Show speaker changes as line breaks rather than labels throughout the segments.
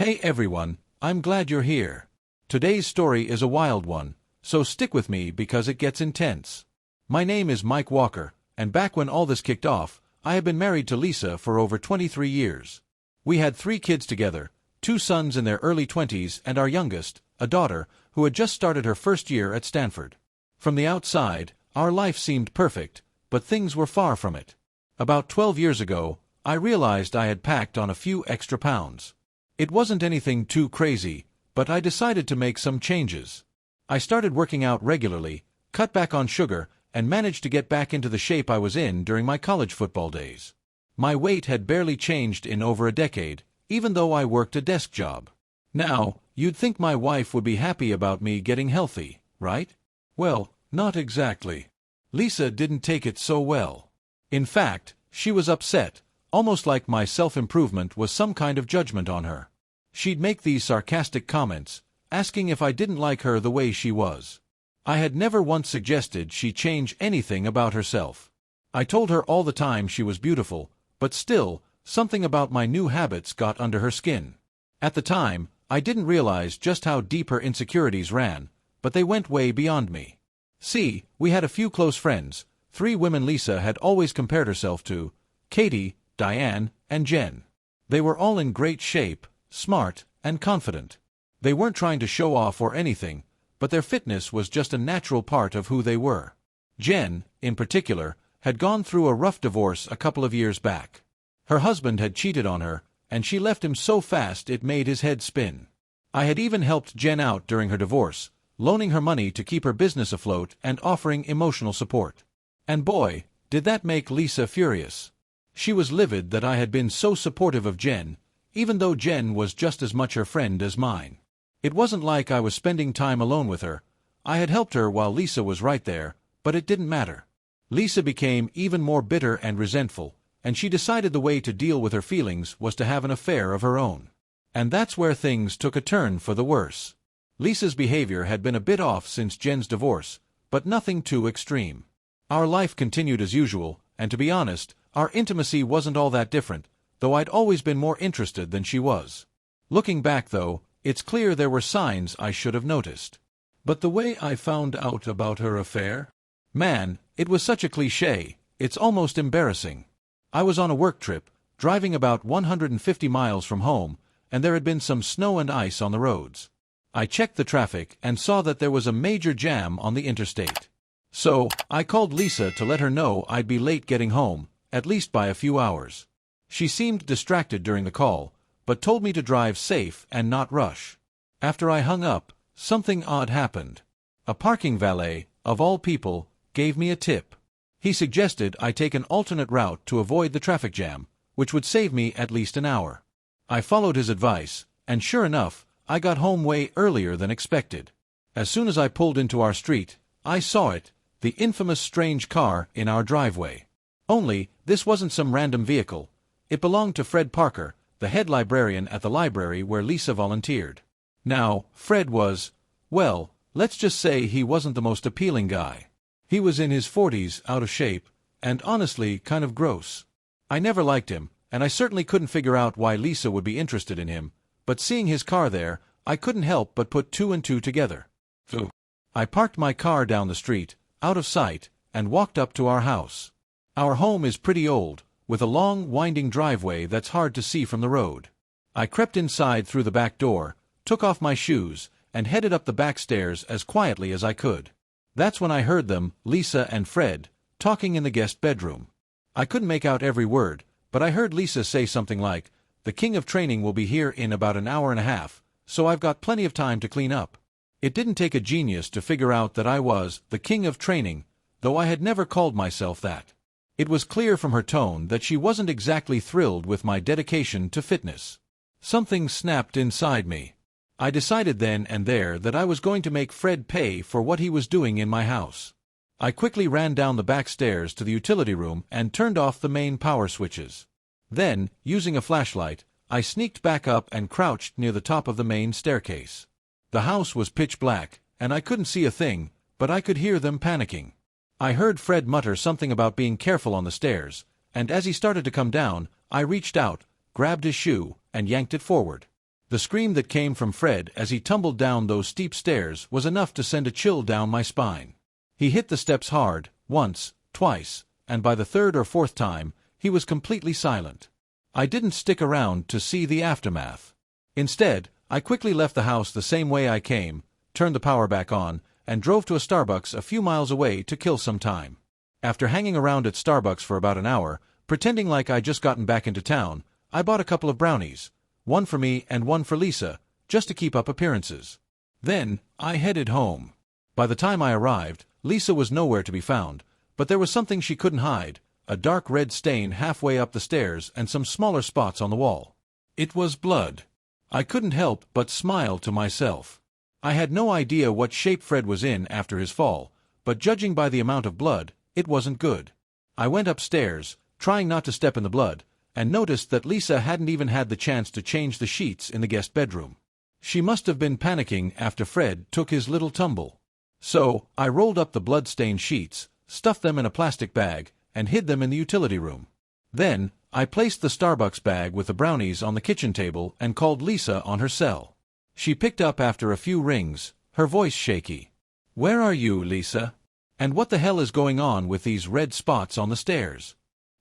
Hey everyone, I'm glad you're here. Today's story is a wild one, so stick with me because it gets intense. My name is Mike Walker, and back when all this kicked off, I had been married to Lisa for over 23 years. We had 3 kids together, 2 sons in their early 20s and our youngest, a daughter, who had just started her first year at Stanford. From the outside, our life seemed perfect, but things were far from it. About 12 years ago, I realized I had packed on a few extra pounds. It wasn't anything too crazy, but I decided to make some changes. I started working out regularly, cut back on sugar, and managed to get back into the shape I was in during my college football days. My weight had barely changed in over a decade, even though I worked a desk job. Now, you'd think my wife would be happy about me getting healthy, right? Well, not exactly. Lisa didn't take it so well. In fact, she was upset, almost like my self-improvement was some kind of judgment on her. She'd make these sarcastic comments, asking if I didn't like her the way she was. I had never once suggested she change anything about herself. I told her all the time she was beautiful, but still, something about my new habits got under her skin. At the time, I didn't realize just how deep her insecurities ran, but they went way beyond me. See, we had a few close friends, 3 women Lisa had always compared herself to: Katie, Diane, and Jen. They were all in great shape, smart, and confident. They weren't trying to show off or anything, but their fitness was just a natural part of who they were. Jen, in particular, had gone through a rough divorce a couple of years back. Her husband had cheated on her, and she left him so fast it made his head spin. I had even helped Jen out during her divorce, loaning her money to keep her business afloat and offering emotional support. And boy, did that make Lisa furious. She was livid that I had been so supportive of Jen, even though Jen was just as much her friend as mine. It wasn't like I was spending time alone with her. I had helped her while Lisa was right there, but it didn't matter. Lisa became even more bitter and resentful, and she decided the way to deal with her feelings was to have an affair of her own. And that's where things took a turn for the worse. Lisa's behavior had been a bit off since Jen's divorce, but nothing too extreme. Our life continued as usual, and to be honest, our intimacy wasn't all that different, though I'd always been more interested than she was. Looking back, though, it's clear there were signs I should have noticed. But the way I found out about her affair? Man, it was such a cliché, it's almost embarrassing. I was on a work trip, driving about 150 miles from home, and there had been some snow and ice on the roads. I checked the traffic and saw that there was a major jam on the interstate. So, I called Lisa to let her know I'd be late getting home, at least by a few hours. She seemed distracted during the call, but told me to drive safe and not rush. After I hung up, something odd happened. A parking valet, of all people, gave me a tip. He suggested I take an alternate route to avoid the traffic jam, which would save me at least an hour. I followed his advice, and sure enough, I got home way earlier than expected. As soon as I pulled into our street, I saw it, the infamous strange car in our driveway. Only, this wasn't some random vehicle. It belonged to Fred Parker, the head librarian at the library where Lisa volunteered. Now, Fred was, well, let's just say he wasn't the most appealing guy. He was in his 40s, out of shape, and honestly kind of gross. I never liked him, and I certainly couldn't figure out why Lisa would be interested in him, but seeing his car there, I couldn't help but put 2 and 2 together. So, I parked my car down the street, out of sight, and walked up to our house. Our home is pretty old, with a long, winding driveway that's hard to see from the road. I crept inside through the back door, took off my shoes, and headed up the back stairs as quietly as I could. That's when I heard them, Lisa and Fred, talking in the guest bedroom. I couldn't make out every word, but I heard Lisa say something like, "The king of training will be here in about an hour and a half, so I've got plenty of time to clean up." It didn't take a genius to figure out that I was the king of training, though I had never called myself that. It was clear from her tone that she wasn't exactly thrilled with my dedication to fitness. Something snapped inside me. I decided then and there that I was going to make Fred pay for what he was doing in my house. I quickly ran down the back stairs to the utility room and turned off the main power switches. Then, using a flashlight, I sneaked back up and crouched near the top of the main staircase. The house was pitch black, and I couldn't see a thing, but I could hear them panicking. I heard Fred mutter something about being careful on the stairs, and as he started to come down, I reached out, grabbed his shoe, and yanked it forward. The scream that came from Fred as he tumbled down those steep stairs was enough to send a chill down my spine. He hit the steps hard, once, twice, and by the third or fourth time, he was completely silent. I didn't stick around to see the aftermath. Instead, I quickly left the house the same way I came, turned the power back on, and drove to a Starbucks a few miles away to kill some time. After hanging around at Starbucks for about an hour, pretending like I'd just gotten back into town, I bought a couple of brownies, one for me and one for Lisa, just to keep up appearances. Then, I headed home. By the time I arrived, Lisa was nowhere to be found, but there was something she couldn't hide, a dark red stain halfway up the stairs and some smaller spots on the wall. It was blood. I couldn't help but smile to myself. I had no idea what shape Fred was in after his fall, but judging by the amount of blood, it wasn't good. I went upstairs, trying not to step in the blood, and noticed that Lisa hadn't even had the chance to change the sheets in the guest bedroom. She must have been panicking after Fred took his little tumble. So, I rolled up the blood-stained sheets, stuffed them in a plastic bag, and hid them in the utility room. Then, I placed the Starbucks bag with the brownies on the kitchen table and called Lisa on her cell. She picked up after a few rings, her voice shaky. "Where are you, Lisa? And what the hell is going on with these red spots on the stairs?"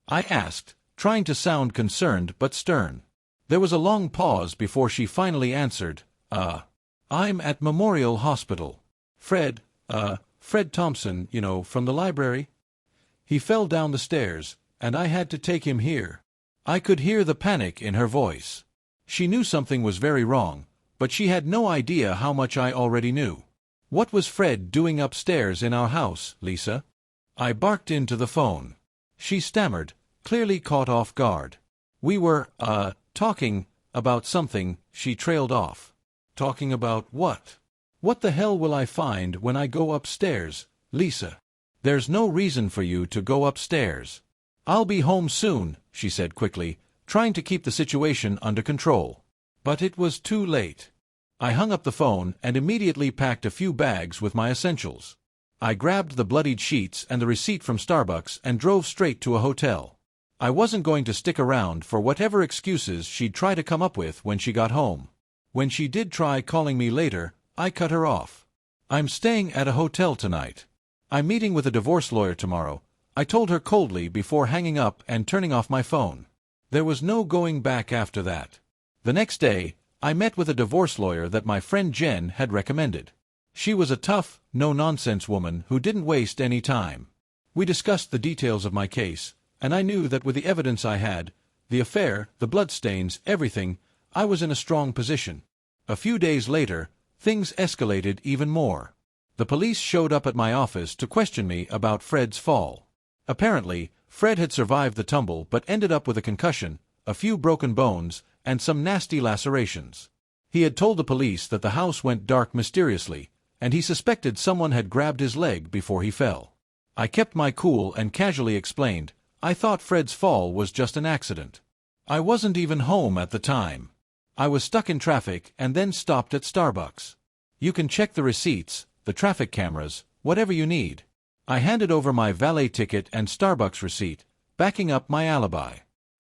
I asked, trying to sound concerned but stern. There was a long pause before she finally answered, I'm at Memorial Hospital. Fred Thompson, from the library. He fell down the stairs, and I had to take him here." I could hear the panic in her voice. She knew something was very wrong, but she had no idea how much I already knew. "What was Fred doing upstairs in our house, Lisa?" I barked into the phone. She stammered, clearly caught off guard. "We were, talking about something," she trailed off. "Talking about what?" "What the hell will I find when I go upstairs, Lisa?" "There's no reason for you to go upstairs." "I'll be home soon," she said quickly, trying to keep the situation under control. But it was too late. I hung up the phone and immediately packed a few bags with my essentials. I grabbed the bloodied sheets and the receipt from Starbucks and drove straight to a hotel. I wasn't going to stick around for whatever excuses she'd try to come up with when she got home. When she did try calling me later, I cut her off. "I'm staying at a hotel tonight. I'm meeting with a divorce lawyer tomorrow," I told her coldly before hanging up and turning off my phone. There was no going back after that. The next day, I met with a divorce lawyer that my friend Jen had recommended. She was a tough, no-nonsense woman who didn't waste any time. We discussed the details of my case, and I knew that with the evidence I had, the affair, the bloodstains, everything, I was in a strong position. A few days later, things escalated even more. The police showed up at my office to question me about Fred's fall. Apparently, Fred had survived the tumble but ended up with a concussion, a few broken bones, and some nasty lacerations. He had told the police that the house went dark mysteriously, and he suspected someone had grabbed his leg before he fell. I kept my cool and casually explained, I thought Fred's fall was just an accident. I wasn't even home at the time. I was stuck in traffic and then stopped at Starbucks. You can check the receipts, the traffic cameras, whatever you need. I handed over my valet ticket and Starbucks receipt, backing up my alibi.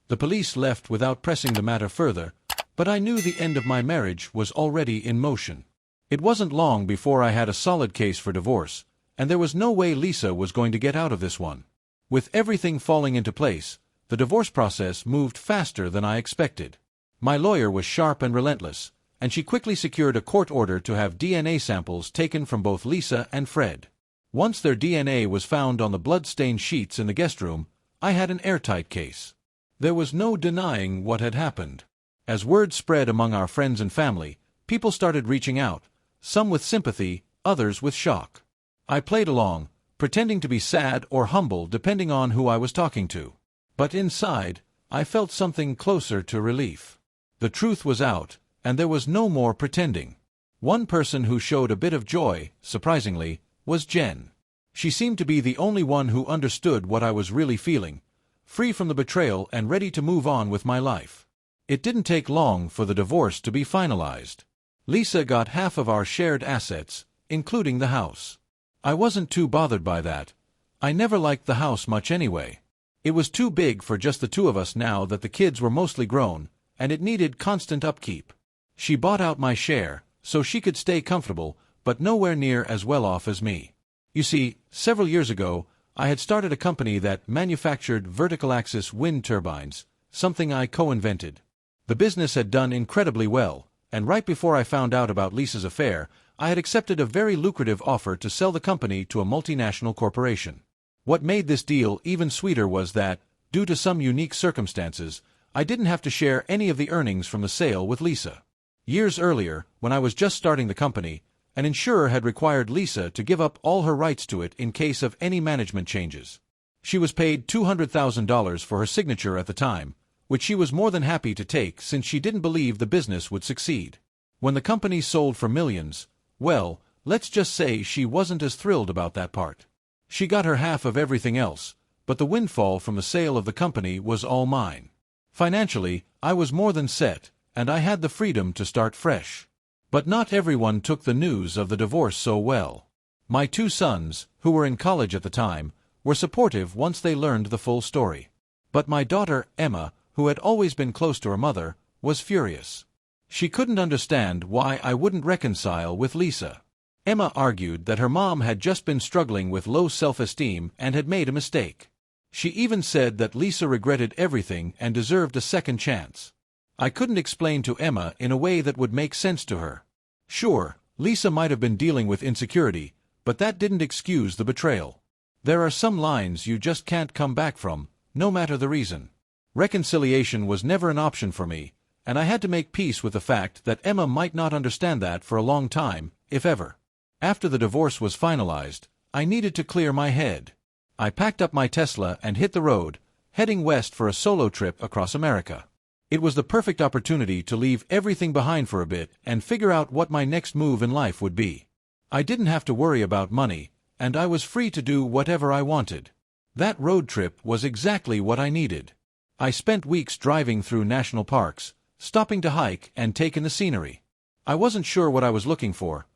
The police left without pressing the matter further, but I knew the end of my marriage was already in motion. It wasn't long before I had a solid case for divorce, and there was no way Lisa was going to get out of this one. With everything falling into place, the divorce process moved faster than I expected. My lawyer was sharp and relentless, and she quickly secured a court order to have DNA samples taken from both Lisa and Fred. Once their DNA was found on the blood-stained sheets in the guest room, I had an airtight case. There was no denying what had happened. As word spread among our friends and family, people started reaching out, some with sympathy, others with shock. I played along, pretending to be sad or humble depending on who I was talking to. But inside, I felt something closer to relief. The truth was out, and there was no more pretending. One person who showed a bit of joy, surprisingly, was Jen. She seemed to be the only one who understood what I was really feeling, free from the betrayal and ready to move on with my life. It didn't take long for the divorce to be finalized. Lisa got half of our shared assets, including the house. I wasn't too bothered by that. I never liked the house much anyway. It was too big for just the two of us now that the kids were mostly grown, and it needed constant upkeep. She bought out my share, so she could stay comfortable, but nowhere near as well off as me. You see, several years ago, I had started a company that manufactured vertical axis wind turbines, something I co-invented. The business had done incredibly well, and right before I found out about Lisa's affair, I had accepted a very lucrative offer to sell the company to a multinational corporation. What made this deal even sweeter was that, due to some unique circumstances, I didn't have to share any of the earnings from the sale with Lisa. Years earlier, when I was just starting the company, an insurer had required Lisa to give up all her rights to it in case of any management changes. She was paid $200,000 for her signature at the time, which she was more than happy to take since she didn't believe the business would succeed. When the company sold for millions, well, let's just say she wasn't as thrilled about that part. She got her half of everything else, but the windfall from the sale of the company was all mine. Financially, I was more than set, and I had the freedom to start fresh. But not everyone took the news of the divorce so well. My 2 sons, who were in college at the time, were supportive once they learned the full story. But my daughter, Emma, who had always been close to her mother, was furious. She couldn't understand why I wouldn't reconcile with Lisa. Emma argued that her mom had just been struggling with low self-esteem and had made a mistake. She even said that Lisa regretted everything and deserved a second chance. I couldn't explain to Emma in a way that would make sense to her. Sure, Lisa might have been dealing with insecurity, but that didn't excuse the betrayal. There are some lines you just can't come back from, no matter the reason. Reconciliation was never an option for me, and I had to make peace with the fact that Emma might not understand that for a long time, if ever. After the divorce was finalized, I needed to clear my head. I packed up my Tesla and hit the road, heading west for a solo trip across America. It was the perfect opportunity to leave everything behind for a bit and figure out what my next move in life would be. I didn't have to worry about money, and I was free to do whatever I wanted. That road trip was exactly what I needed. I spent weeks driving through national parks, stopping to hike and take in the scenery. I wasn't sure what I was looking for.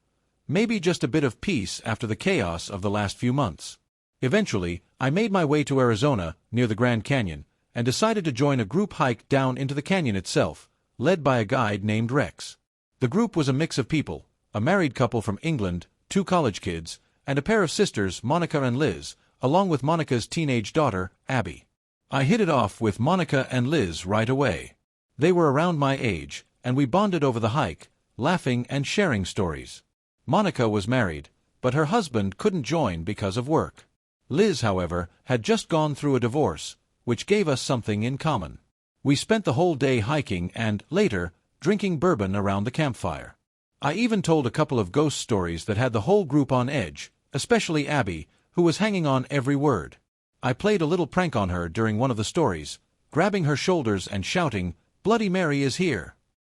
Maybe just a bit of peace after the chaos of the last few months. Eventually, I made my way to Arizona, near the Grand Canyon, and decided to join a group hike down into the canyon itself, led by a guide named Rex. The group was a mix of people, a married couple from England, 2 college kids, and a pair of sisters, Monica and Liz, along with Monica's teenage daughter, Abby. I hit it off with Monica and Liz right away. They were around my age, and we bonded over the hike, laughing and sharing stories. Monica was married, but her husband couldn't join because of work. Liz, however, had just gone through a divorce, which gave us something in common. We spent the whole day hiking and, later, drinking bourbon around the campfire. I even told a couple of ghost stories that had the whole group on edge, especially Abby, who was hanging on every word. I played a little prank on her during one of the stories, grabbing her shoulders and shouting, "Bloody Mary is here!"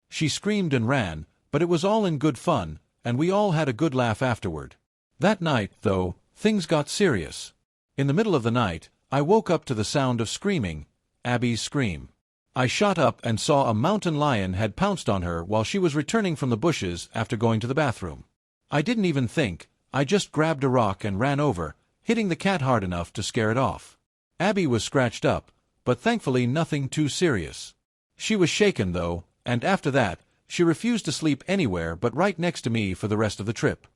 She screamed and ran, but it was all in good fun, and we all had a good laugh afterward. That night, though, things got serious. In the middle of the night, I woke up to the sound of screaming, Abby's scream. I shot up and saw a mountain lion had pounced on her while she was returning from the bushes after going to the bathroom. I didn't even think, I just grabbed a rock and ran over, hitting the cat hard enough to scare it off. Abby was scratched up, but thankfully nothing too serious. She was shaken, though, and after that, she refused to sleep anywhere but right next to me for the rest of the trip.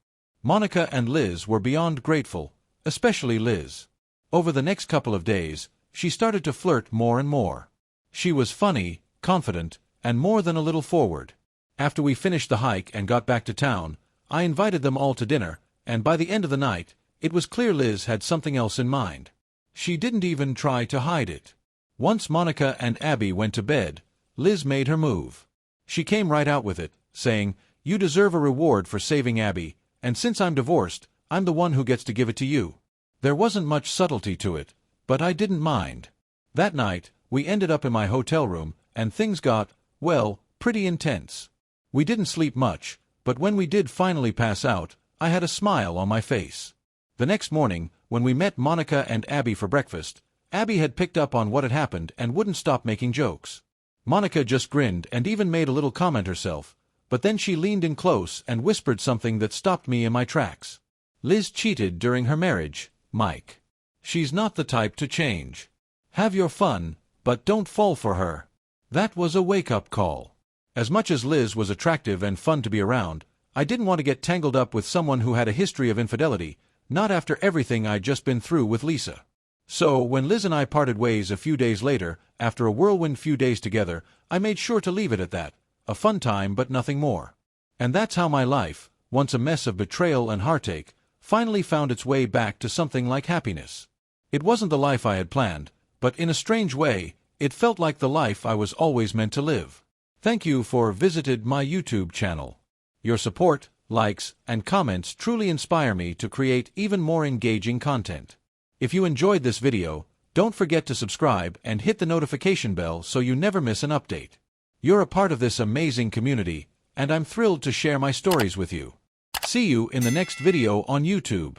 Monica and Liz were beyond grateful, especially Liz. Over the next couple of days, she started to flirt more and more. She was funny, confident, and more than a little forward. After we finished the hike and got back to town, I invited them all to dinner, and by the end of the night, it was clear Liz had something else in mind. She didn't even try to hide it. Once Monica and Abby went to bed, Liz made her move. She came right out with it, saying, "You deserve a reward for saving Abby, and since I'm divorced, I'm the one who gets to give it to you." There wasn't much subtlety to it, but I didn't mind. That night, we ended up in my hotel room, and things got, well, pretty intense. We didn't sleep much, but when we did finally pass out, I had a smile on my face. The next morning, when we met Monica and Abby for breakfast, Abby had picked up on what had happened and wouldn't stop making jokes. Monica just grinned and even made a little comment herself, but then she leaned in close and whispered something that stopped me in my tracks. "Liz cheated during her marriage, Mike. She's not the type to change. Have your fun, but don't fall for her." That was a wake-up call. As much as Liz was attractive and fun to be around, I didn't want to get tangled up with someone who had a history of infidelity, not after everything I'd just been through with Lisa. So, when Liz and I parted ways a few days later, after a whirlwind few days together, I made sure to leave it at that. A fun time but nothing more. And that's how my life, once a mess of betrayal and heartache, finally found its way back to something like happiness. It wasn't the life I had planned, but in a strange way, it felt like the life I was always meant to live. Thank you for visited my YouTube channel. Your support, likes, and comments truly inspire me to create even more engaging content. If you enjoyed this video, don't forget to subscribe and hit the notification bell so you never miss an update. You're a part of this amazing community, and I'm thrilled to share my stories with you. See you in the next video on YouTube.